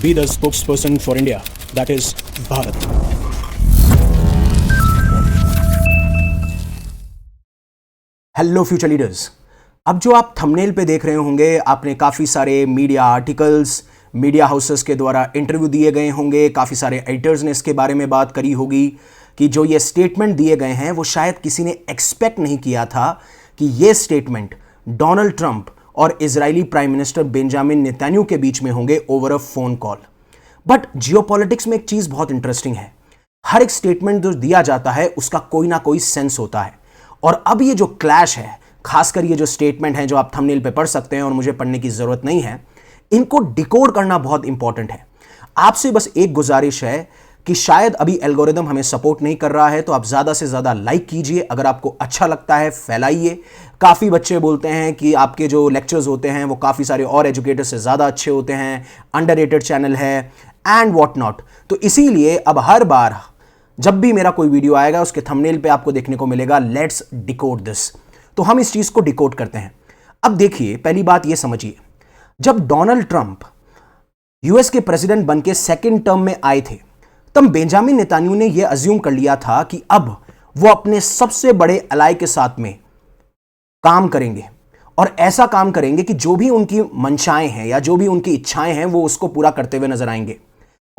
be the spokesperson for India, that is Bharat. Hello future leaders. अब जो आप thumbnail पे देख रहे होंगे, आपने काफ़ी सारे मीडिया आर्टिकल्स, मीडिया हाउसेस के द्वारा इंटरव्यू दिए गए होंगे, काफ़ी सारे एडिटर्स ने इसके बारे में बात करी होगी कि जो ये स्टेटमेंट दिए गए हैं वो शायद किसी ने एक्सपेक्ट नहीं किया था कि ये स्टेटमेंट डोनाल्ड ट्रंप और Israeli prime minister Benjamin Netanyahu के बीच में होंगे over a phone call. But geopolitics में एक चीज़ बहुत इंटरेस्टिंग है, हर एक स्टेटमेंट जो दिया जाता है उसका कोई ना कोई सेंस होता है। और अब ये जो क्लैश है, खासकर ये जो स्टेटमेंट है जो आप थंबनेल पे पढ़ सकते हैं और मुझे पढ़ने की जरूरत नहीं है, इनको डिकोड करना बहुत इंपॉर्टेंट है। आपसे बस एक गुजारिश है कि शायद अभी एल्गोरिदम हमें सपोर्ट नहीं कर रहा है, तो आप ज़्यादा से ज़्यादा लाइक कीजिए। अगर आपको अच्छा लगता है फैलाइए। काफ़ी बच्चे बोलते हैं कि आपके जो लेक्चर्स होते हैं वो काफ़ी सारे और एजुकेटर्स से ज़्यादा अच्छे होते हैं, अंडररेटेड चैनल है एंड व्हाट नॉट। तो इसीलिए अब हर बार जब भी मेरा कोई वीडियो आएगा उसके थंबनेल पे आपको देखने को मिलेगा लेट्स डिकोड दिस। तो हम इस चीज़ को डिकोड करते हैं। अब देखिए, पहली बात ये समझिए, जब डोनाल्ड ट्रंप यूएस के प्रेसिडेंट बन के सेकेंड टर्म में आए थे, तब बेंजामिन नेतन्याहू ने यह अज्यूम कर लिया था कि अब वो अपने सबसे बड़े अलाय के साथ में काम करेंगे और ऐसा काम करेंगे कि जो भी उनकी मंशाएं हैं या जो भी उनकी इच्छाएं हैं वो उसको पूरा करते हुए नजर आएंगे।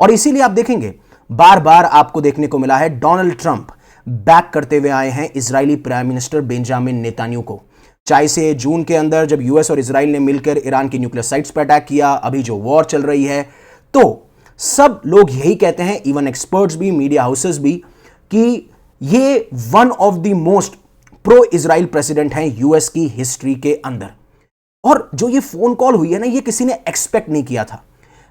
और इसीलिए आप देखेंगे बार बार आपको देखने को मिला है डोनाल्ड ट्रंप बैक करते हुए आए हैं Israeli prime minister Benjamin Netanyahu को। चाहे से जून के अंदर जब यूएस और इजराइल ने मिलकर ईरान की न्यूक्लियर साइट्स पर अटैक किया, अभी जो वॉर चल रही है, तो सब लोग यही कहते हैं, इवन एक्सपर्ट्स भी, मीडिया हाउसेस भी, कि ये one of the most pro Israel president हैं यूएस की हिस्ट्री के अंदर। और जो ये फोन कॉल हुई है ना, ये किसी ने एक्सपेक्ट नहीं किया था।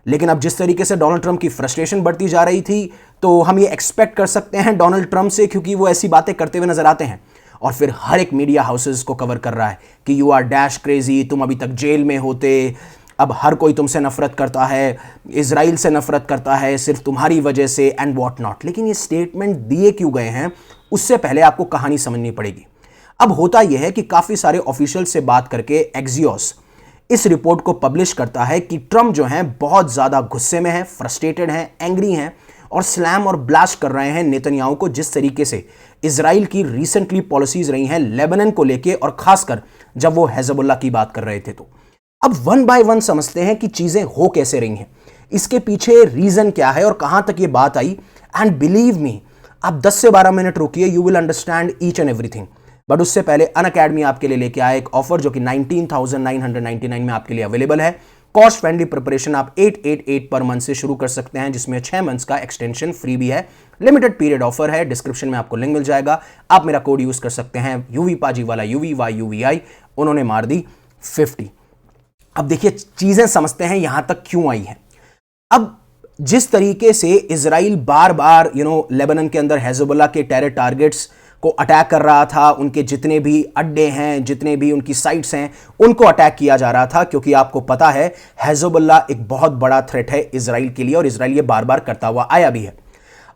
लेकिन अब जिस तरीके से डोनाल्ड ट्रंप की फ्रस्ट्रेशन बढ़ती जा रही थी, तो हम ये एक्सपेक्ट कर सकते हैं डोनाल्ड ट्रंप से, क्योंकि वो ऐसी बातें करते हुए नजर आते हैं। और फिर हर एक मीडिया हाउसेस को कवर कर रहा है कि यू आर डैश क्रेजी, तुम अभी तक जेल में होते, अब हर कोई तुमसे नफरत करता है, इजराइल से नफरत करता है सिर्फ तुम्हारी वजह से एंड व्हाट नॉट। लेकिन ये स्टेटमेंट दिए क्यों गए हैं, उससे पहले आपको कहानी समझनी पड़ेगी। अब होता यह है कि काफ़ी सारे ऑफिशियल से बात करके एक्सियोस इस रिपोर्ट को पब्लिश करता है कि ट्रंप जो हैं बहुत ज़्यादा गुस्से में हैं, फ्रस्ट्रेटेड हैं, एंग्री हैं और स्लैम और ब्लास्ट कर रहे हैं नेतन्याहू को, जिस तरीके से इजराइल की रिसेंटली पॉलिसीज रही हैं लेबनान को लेके, और खासकर जब वो हिजबुल्लाह की बात कर रहे थे। तो अब वन बाय वन समझते हैं कि चीजें हो कैसे रही हैं, इसके पीछे रीजन क्या है और कहां तक ये बात आई। एंड बिलीव मी, आप 10 से 12 मिनट रुकिए, you will understand each and everything. But उससे पहले अनअकैडमी आपके लिए लेके आया एक ऑफर जो कि 19,999 में आपके लिए अवेलेबल है। कॉस्ट फ्रेंडली प्रिपरेशन आप 888 पर मंथ से शुरू कर सकते हैं, जिसमें 6 मंथ्स का एक्सटेंशन फ्री भी है। लिमिटेड पीरियड ऑफर है, डिस्क्रिप्शन में आपको लिंक मिल जाएगा। आप मेरा कोड यूज कर सकते हैं, यूवी पाजी वाला UVYUVI, उन्होंने मार दी 50। अब देखिए चीजें समझते हैं यहां तक क्यों आई है। अब जिस तरीके से इजराइल बार बार लेबनान के अंदर हिजबुल्लाह के टेरर टारगेट्स को अटैक कर रहा था, उनके जितने भी अड्डे हैं, जितने भी उनकी साइट्स हैं, उनको अटैक किया जा रहा था, क्योंकि आपको पता है हिजबुल्लाह एक बहुत बड़ा थ्रेट है इजराइल के लिए और इजराइल ये बार बार करता हुआ आया भी है।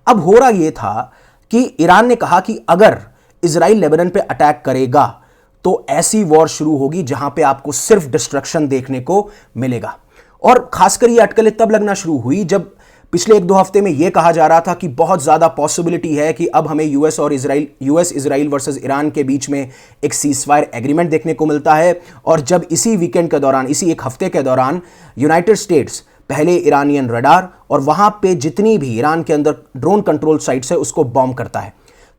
अब हो रहा यह था कि ईरान ने कहा कि अगर इजराइल लेबनान पे अटैक करेगा तो ऐसी वॉर शुरू होगी जहां पे आपको सिर्फ डिस्ट्रक्शन देखने को मिलेगा। और खासकर ये अटकलें तब लगना शुरू हुई जब पिछले 1-2 हफ्ते में यह कहा जा रहा था कि बहुत ज्यादा पॉसिबिलिटी है कि अब हमें यूएस इजराइल वर्सेस ईरान के बीच में एक सीजफायर एग्रीमेंट देखने को मिलता है। और जब इसी वीकेंड के दौरान, इसी एक हफ्ते के दौरान, यूनाइटेड स्टेट्स पहले ईरानियन रडार और वहां पे जितनी भी ईरान के अंदर ड्रोन कंट्रोल साइट्स है उसको बॉम्ब करता है,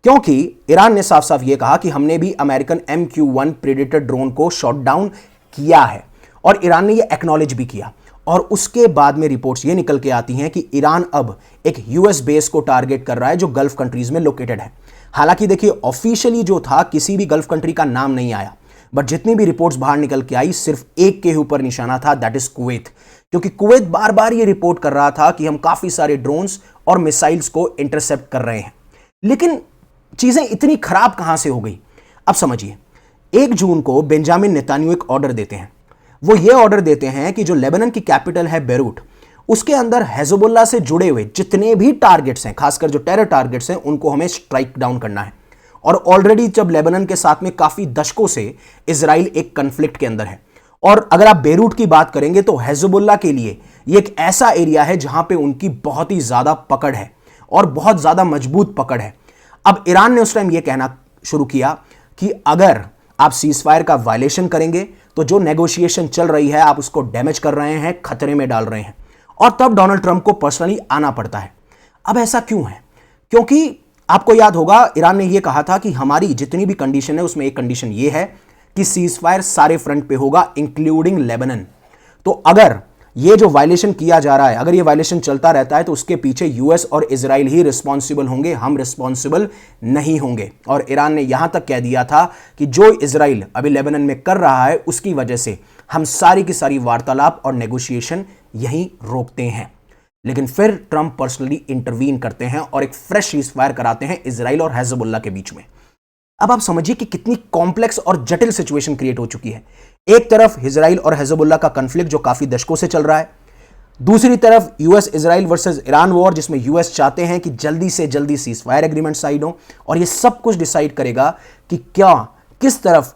क्योंकि ईरान ने साफ साफ यह कहा कि हमने भी अमेरिकन MQ-1 प्रेडेटर ड्रोन को शॉट डाउन किया है। और ईरान ने यह एक्नॉलेज भी किया। और उसके बाद में रिपोर्ट्स ये निकल के आती हैं कि ईरान अब एक यूएस बेस को टारगेट कर रहा है जो गल्फ कंट्रीज में लोकेटेड है। हालांकि देखिए ऑफिशियली जो था किसी भी गल्फ कंट्री का नाम नहीं आया, बट जितनी भी रिपोर्ट्स बाहर निकल के आई सिर्फ एक के ऊपर निशाना था, दैट इज कुवैत। क्योंकि कुवैत बार बार ये रिपोर्ट कर रहा था कि हम काफी सारे ड्रोन्स और मिसाइल्स को इंटरसेप्ट कर रहे हैं। लेकिन चीजें इतनी खराब कहां से हो गई, अब समझिए। 1 जून को बेंजामिन नेतन्याहू एक ऑर्डर देते हैं। वो ये ऑर्डर देते हैं कि जो लेबनान की कैपिटल है बेरूट, उसके अंदर हिजबुल्लाह से जुड़े हुए जितने भी टारगेट्स हैं, खासकर जो टेरर टारगेट्स हैं, उनको हमें स्ट्राइक डाउन करना है। और ऑलरेडी जब लेबनान के साथ में काफी दशकों से इजराइल एक कन्फ्लिक्ट के अंदर है और अगर आप बेरूट की बात करेंगे तो हिजबुल्लाह के लिए ये एक ऐसा एरिया है जहां पे उनकी बहुत ही ज्यादा पकड़ है और बहुत ज्यादा मजबूत पकड़ है। अब ईरान ने उस टाइम यह कहना शुरू किया कि अगर आप सीजफायर का वायलेशन करेंगे तो जो नेगोशिएशन चल रही है आप उसको डैमेज कर रहे हैं, खतरे में डाल रहे हैं, और तब डोनाल्ड ट्रंप को पर्सनली आना पड़ता है। अब ऐसा क्यों है? क्योंकि आपको याद होगा ईरान ने यह कहा था कि हमारी जितनी भी कंडीशन है उसमें एक कंडीशन यह है कि सीजफायर सारे फ्रंट पे होगा इंक्लूडिंग लेबनन। तो अगर ये जो वायलेशन किया जा रहा है, अगर ये वायलेशन चलता रहता है तो उसके पीछे यूएस और इजराइल ही रिस्पॉन्सिबल होंगे, हम रिस्पॉन्सिबल नहीं होंगे। और ईरान ने यहां तक कह दिया था कि जो इजराइल अभी लेबनन में कर रहा है उसकी वजह से हम सारी की सारी वार्तालाप और नेगोशिएशन यहीं रोकते हैं। लेकिन फिर ट्रंप पर्सनली इंटरवीन करते हैं और एक फ्रेश सीजफायर कराते हैं इजराइल और हिजबुल्लाह के बीच में। अब आप समझिए कि कितनी कॉम्प्लेक्स और जटिल सिचुएशन क्रिएट हो चुकी है। एक तरफ इजराइल और हिजबुल्लाह का कॉन्फ्लिक्ट जो काफी दशकों से चल रहा है, दूसरी तरफ US Israel versus Iran war जिसमें यूएस चाहते हैं कि जल्दी से जल्दी सीजफायर एग्रीमेंट साइन हो, और ये सब कुछ डिसाइड करेगा कि क्या किस तरफ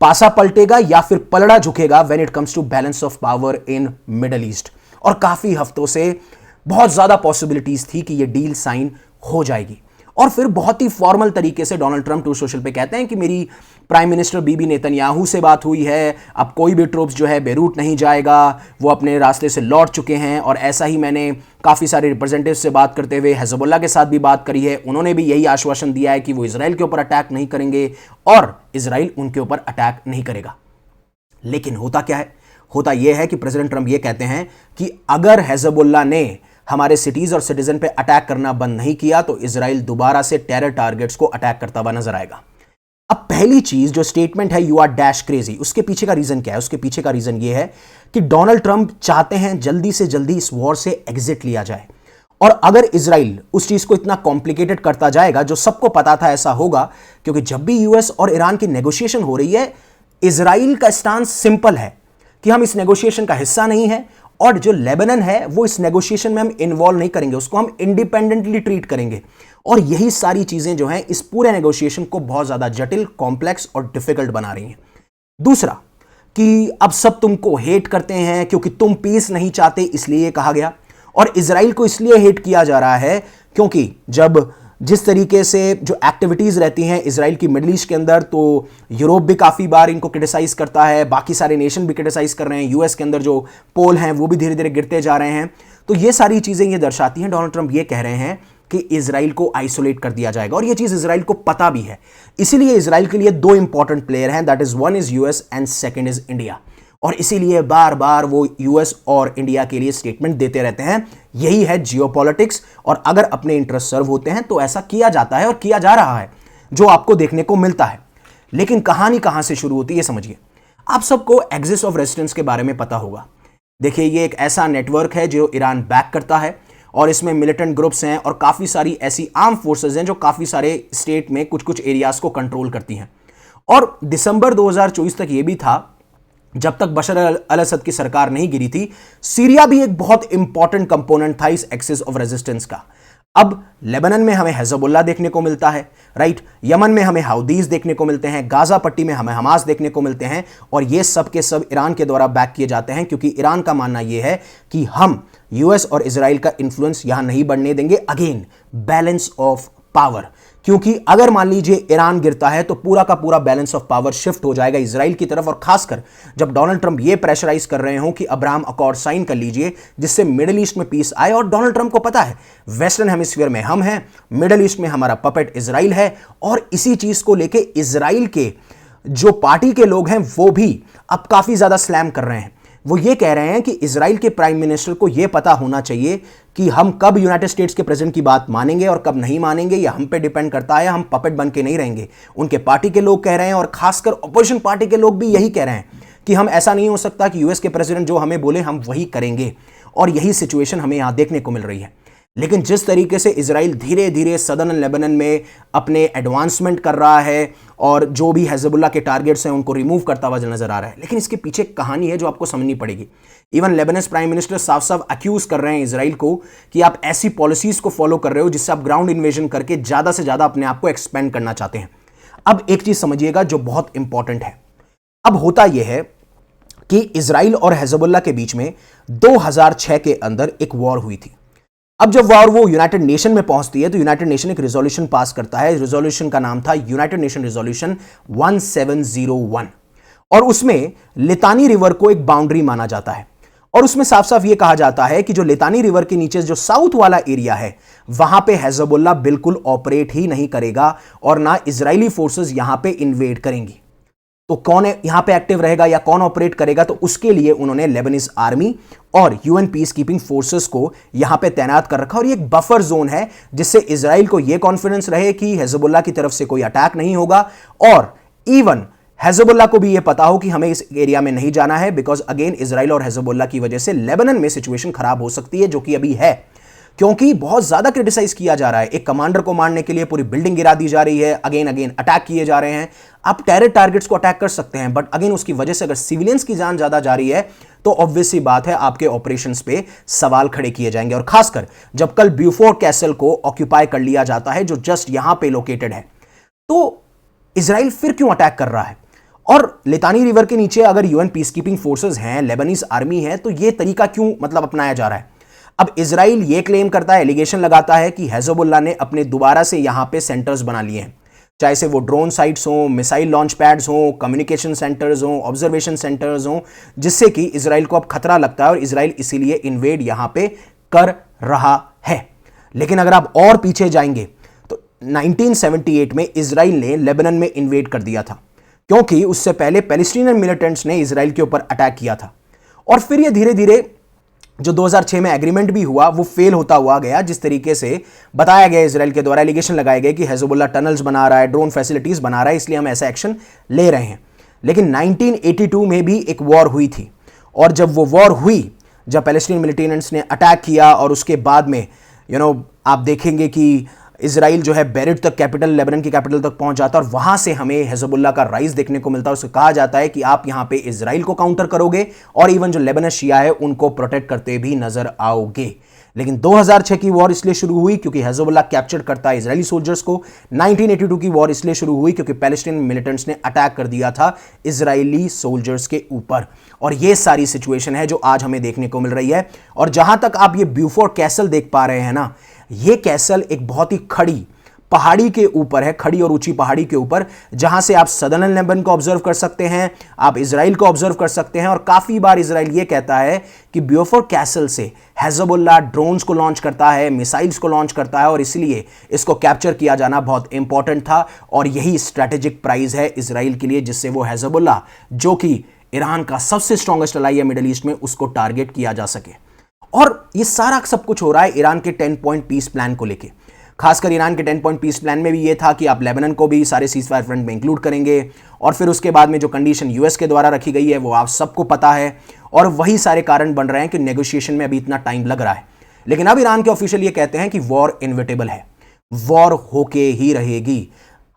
पासा पलटेगा या फिर पलड़ा झुकेगा when it comes to balance of power in Middle East. और काफी हफ्तों से बहुत ज्यादा पॉसिबिलिटीज थी कि ये डील साइन हो जाएगी। और फिर बहुत ही फॉर्मल तरीके से डोनाल्ड ट्रंप ट्रू सोशल पे कहते हैं कि मेरी प्राइम मिनिस्टर बीबी नेतन्याहू से बात हुई है, अब कोई भी ट्रूप्स जो है बेरूट नहीं जाएगा, वो अपने रास्ते से लौट चुके हैं। और ऐसा ही मैंने काफ़ी सारे रिप्रेजेंटेटिव से बात करते हुए हिजबुल्लाह के साथ भी बात करी है, उन्होंने भी यही आश्वासन दिया है कि वो इजराइल के ऊपर अटैक नहीं करेंगे और इजराइल उनके ऊपर अटैक नहीं करेगा। लेकिन होता क्या है? होता यह है कि प्रेसिडेंट ट्रंप ये कहते हैं कि अगर हिजबुल्लाह ने हमारे सिटीज और सिटीजन पे अटैक करना बंद नहीं किया तो इजराइल दोबारा से टेरर टारगेट्स को अटैक करता हुआ नजर आएगा। अब पहली चीज जो स्टेटमेंट है यू आर डैश क्रेजी, उसके पीछे का रीजन क्या है? उसके पीछे का रीजन ये है कि डोनाल्ड ट्रंप चाहते हैं जल्दी से जल्दी इस वॉर से एग्जिट लिया जाए। और अगर इजराइल उस चीज को इतना कॉम्प्लिकेटेड करता जाएगा, जो सबको पता था ऐसा होगा, क्योंकि जब भी यूएस और ईरान की नेगोशिएशन हो रही है इजराइल का स्टांस सिंपल है कि हम इस नेगोशिएशन का हिस्सा नहीं है, और जो लेबनन है वो इस नेगोशिएशन में हम इन्वॉल्व नहीं करेंगे, उसको हम इंडिपेंडेंटली ट्रीट करेंगे। और यही सारी चीजें जो हैं इस पूरे नेगोशिएशन को बहुत ज्यादा जटिल, कॉम्प्लेक्स और डिफिकल्ट बना रही हैं। दूसरा कि अब सब तुमको हेट करते हैं क्योंकि तुम पीस नहीं चाहते, इसलिए कहा गया। और इजराइल को इसलिए हेट किया जा रहा है क्योंकि जब जिस तरीके से जो एक्टिविटीज रहती हैं इजराइल की मिडिल ईस्ट के अंदर, तो यूरोप भी काफी बार इनको क्रिटिसाइज करता है, बाकी सारे नेशन भी क्रिटिसाइज कर रहे हैं, यूएस के अंदर जो पोल हैं वो भी धीरे धीरे गिरते जा रहे हैं। तो ये सारी चीजें ये दर्शाती हैं, डोनाल्ड ट्रंप ये कह रहे हैं कि इजराइल को आइसोलेट कर दिया जाएगा, और ये चीज इजराइल को पता भी है। इसीलिए इजराइल के लिए दो इंपॉर्टेंट प्लेयर हैं, that is one is US and second is India. और इसीलिए बार बार वो यूएस और इंडिया के लिए स्टेटमेंट देते रहते हैं। यही है जियोपॉलिटिक्स, और अगर अपने इंटरेस्ट सर्व होते हैं तो ऐसा किया जाता है और किया जा रहा है, जो आपको देखने को मिलता है। लेकिन कहानी कहां से शुरू होती है समझिए। आप सबको एक्सिस ऑफ रेजिस्टेंस के बारे में पता होगा। देखिए ये एक ऐसा नेटवर्क है जो ईरान बैक करता है, और इसमें मिलिटेंट ग्रुप्स हैं और काफी सारी ऐसी आर्म फोर्सेज हैं जो काफी सारे स्टेट में कुछ कुछ एरियाज को कंट्रोल करती हैं। और दिसंबर 2024 तक ये भी था, जब तक बशर अल असद की सरकार नहीं गिरी थी, सीरिया भी एक बहुत इंपॉर्टेंट कंपोनेंट था इस एक्सिस ऑफ रेजिस्टेंस का। अब लेबनान में हमें हिजबुल्लाह देखने को मिलता है, राइट, यमन में हमें हाउदीज देखने को मिलते हैं, गाजा पट्टी में हमें हमास देखने को मिलते हैं, और ये सब के सब ईरान के द्वारा बैक किए जाते हैं, क्योंकि ईरान का मानना यह है कि हम यूएस और इजराइल का इंफ्लुएंस यहां नहीं बढ़ने देंगे। अगेन बैलेंस ऑफ पावर, क्योंकि अगर मान लीजिए ईरान गिरता है तो पूरा का पूरा बैलेंस ऑफ पावर शिफ्ट हो जाएगा इजराइल की तरफ। और खासकर जब डोनाल्ड ट्रंप ये प्रेशराइज कर रहे हो कि अब्राहम अकॉर्ड साइन कर लीजिए जिससे मिडिल ईस्ट में पीस आए, और डोनाल्ड ट्रंप को पता है वेस्टर्न हेमिस्फीयर में हम हैं, मिडिल ईस्ट में हमारा पपेट इजराइल है, और इसी चीज को लेके इजराइल के जो पार्टी के लोग हैं वो भी अब काफी ज्यादा स्लैम कर रहे हैं। वो ये कह रहे हैं कि इजराइल के प्राइम मिनिस्टर को यह पता होना चाहिए कि हम कब यूनाइटेड स्टेट्स के प्रेसिडेंट की बात मानेंगे और कब नहीं मानेंगे, यह हम पे डिपेंड करता है, हम पपेट बन के नहीं रहेंगे। उनके पार्टी के लोग कह रहे हैं, और खासकर अपोजिशन पार्टी के लोग भी यही कह रहे हैं कि हम ऐसा नहीं हो सकता कि यूएस के प्रेसिडेंट जो हमें बोले हम वही करेंगे। और यही सिचुएशन हमें यहां देखने को मिल रही है। लेकिन जिस तरीके से इजराइल धीरे धीरे सदर्न लेबनान में अपने एडवांसमेंट कर रहा है और जो भी हिजबुल्लाह के टारगेट्स हैं उनको रिमूव करता हुआ नजर आ रहा है, लेकिन इसके पीछे कहानी है जो आपको समझनी पड़ेगी। इवन लेबनान प्राइम मिनिस्टर साफ साफ अक्यूज कर रहे हैं इजराइल को कि आप ऐसी पॉलिसीज को फॉलो कर रहे हो जिससे आप ग्राउंड इन्वेजन करके ज्यादा से ज्यादा अपने आप को एक्सपेंड करना चाहते हैं। अब एक चीज समझिएगा जो बहुत इंपॉर्टेंट है। अब होता यह है कि इजराइल और हिजबुल्लाह के बीच में 2006 के अंदर एक वॉर हुई थी। अब जब वॉर वो यूनाइटेड नेशन में पहुंचती है तो यूनाइटेड नेशन एक रिजोल्यूशन पास करता है। रिजोल्यूशन का नाम था यूनाइटेड नेशन रिजोल्यूशन 1701 और उसमें लितानी रिवर को एक बाउंड्री माना जाता है और उसमें साफ साफ यह कहा जाता है कि जो लितानी रिवर के नीचे जो साउथ वाला एरिया है वहां पे हिजबुल्लाह बिल्कुल ऑपरेट ही नहीं करेगा और ना इजरायली फोर्सेस यहां पे इन्वेड करेंगी। तो कौन यहां पे एक्टिव रहेगा या कौन ऑपरेट करेगा, तो उसके लिए उन्होंने लेबनीज आर्मी और यूएन पीस कीपिंग फोर्सेस को यहां पे तैनात कर रखा और ये एक बफर जोन है जिससे इजराइल को यह कॉन्फिडेंस रहे कि हिजबुल्लाह की तरफ से कोई अटैक नहीं होगा और इवन हिजबुल्लाह को भी यह पता हो कि हमें इस एरिया में नहीं जाना है, बिकॉज अगेन इजराइल और हिजबुल्लाह की वजह से लेबनान में सिचुएशन खराब हो सकती है, जो कि अभी है, क्योंकि बहुत ज्यादा क्रिटिसाइज किया जा रहा है। एक कमांडर को मारने के लिए पूरी बिल्डिंग गिरा दी जा रही है, अगेन अटैक किए जा रहे हैं। आप टेरर टारगेट्स को अटैक कर सकते हैं, बट अगेन उसकी वजह से अगर सिविलियंस की जान ज्यादा जा रही है तो ऑब्वियस सी बात है आपके ऑपरेशंस पे सवाल खड़े किए जाएंगे। और खासकर जब कल ब्यूफोर कैसल को ऑक्यूपाई कर लिया जाता है जो जस्ट यहां पे लोकेटेड है, तो इजराइल फिर क्यों अटैक कर रहा है? और लितानी रिवर के नीचे अगर यूएन पीस कीपिंग फोर्सेस हैं, लेबनीज आर्मी है, तो यह तरीका क्यों अपनाया जा रहा है? अब इजराइल यह क्लेम करता है, एलिगेशन लगाता है कि हिजबुल्लाह ने अपने दोबारा से यहां पे सेंटर्स बना लिए हैं, चाहे से वो ड्रोन साइट्स हों, मिसाइल लॉन्च पैड्स हों, कम्युनिकेशन सेंटर्स हों, ऑब्जर्वेशन सेंटर्स हों, जिससे कि इजराइल को अब खतरा लगता है और इजराइल इसीलिए इन्वेड यहां पे कर रहा है। लेकिन अगर आप और पीछे जाएंगे तो 1978 में इजराइल ने लेबनान में इन्वेड कर दिया था, क्योंकि उससे पहले पैलेस्टीनियन मिलिटेंट्स ने इजराइल के ऊपर अटैक किया था। और फिर ये धीरे धीरे जो 2006 में एग्रीमेंट भी हुआ वो फेल होता हुआ गया, जिस तरीके से बताया गया इजराइल के द्वारा, एलिगेशन लगाए गए कि हिजबुल्लाह टनल्स बना रहा है, ड्रोन फैसिलिटीज बना रहा है, इसलिए हम ऐसा एक्शन ले रहे हैं। लेकिन 1982 में भी एक वॉर हुई थी और जब वो वॉर हुई, जब पैलेस्टीन मिलिटेंट्स ने अटैक किया और उसके बाद में आप देखेंगे कि इजराइल जो है बेरिट तक, कैपिटल लेबनान की कैपिटल तक पहुंच जाता है और वहां से हमें हिजबुल्लाह का राइज देखने को मिलता है। उसको कहा जाता है कि आप यहां पे इजराइल को काउंटर करोगे और इवन जो लेबनान शिया है उनको प्रोटेक्ट करते भी नजर आओगे। लेकिन 2006 की वॉर इसलिए शुरू हुई क्योंकि हिजबुल्लाह कैप्चर करता है इजरायली सोल्जर्स को। 1982 की वॉर इसलिए शुरू हुई क्योंकि पैलेस्टीन मिलिटेंट्स ने अटैक कर दिया था इजरायली सोल्जर्स के ऊपर। और ये सारी सिचुएशन है जो आज हमें देखने को मिल रही है। और जहां तक आप ये ब्यूफोर कैसल देख पा रहे हैं ना, ये कैसल एक बहुत ही खड़ी पहाड़ी के ऊपर है, खड़ी और ऊंची पहाड़ी के ऊपर, जहां से आप सदर्न लेबनान को ऑब्जर्व कर सकते हैं, आप इजराइल को ऑब्जर्व कर सकते हैं। और काफी बार इजराइल ये कहता है कि ब्यूफोर कैसल से हिजबुल्लाह ड्रोन्स को लॉन्च करता है, मिसाइल्स को लॉन्च करता है और इसलिए इसको कैप्चर किया जाना बहुत इंपॉर्टेंट था और यही स्ट्रेटेजिक प्राइज है इजराइल के लिए, जिससे वो हिजबुल्लाह जो कि ईरान का सबसे स्ट्रॉन्गेस्ट अलाई है मिडिल ईस्ट में, उसको टारगेट किया जा सके। और ये सारा सब कुछ हो रहा है ईरान के 10 पॉइंट पीस प्लान को लेके। खासकर ईरान के 10 पॉइंट पीस प्लान में भी ये था कि आप लेबनान को भी सारे सीज फायर फ्रंट में इंक्लूड करेंगे और फिर उसके बाद में जो कंडीशन यूएस के द्वारा रखी गई है वो आप सबको पता है और वही सारे कारण बन रहे हैं कि नेगोशिएशन में अभी इतना टाइम लग रहा है। लेकिन अब ईरान के ऑफिशियल ये कहते हैं कि वॉर इनविटेबल है, वॉर होके ही रहेगी।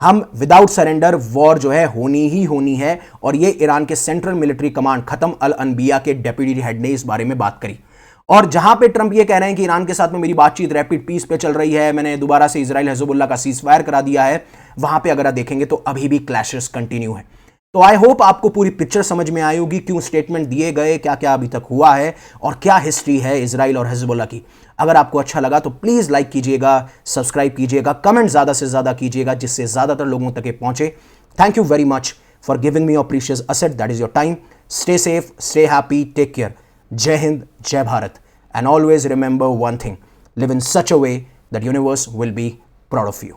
हम विदाउट सरेंडर वॉर जो है होनी ही होनी है। और ये ईरान के सेंट्रल मिलिट्री कमांड खत्म अल अनबिया के डेप्यूटी हेड ने इस बारे में बात करी। और जहां पे ट्रंप ये कह रहे हैं कि ईरान के साथ में मेरी बातचीत रैपिड पीस पे चल रही है, मैंने दोबारा से इजराइल हिजबुल्लाह का सीज फायर करा दिया है, वहां पे अगर आप देखेंगे तो अभी भी क्लैशेस कंटिन्यू है। तो आई होप आपको पूरी पिक्चर समझ में आई होगी, क्यों स्टेटमेंट दिए गए, क्या क्या अभी तक हुआ है और क्या हिस्ट्री है इजराइल और हिजबुल्लाह की। अगर आपको अच्छा लगा तो प्लीज लाइक कीजिएगा, सब्सक्राइब कीजिएगा, कमेंट ज्यादा से ज्यादा कीजिएगा जिससे ज्यादातर लोगों तक पहुंचे। Thank you very much for giving me your precious asset, that is your time. Stay safe, stay happy, take care. जय हिंद, जय Bharat. And always remember one thing, live in such a way that universe will be proud of you.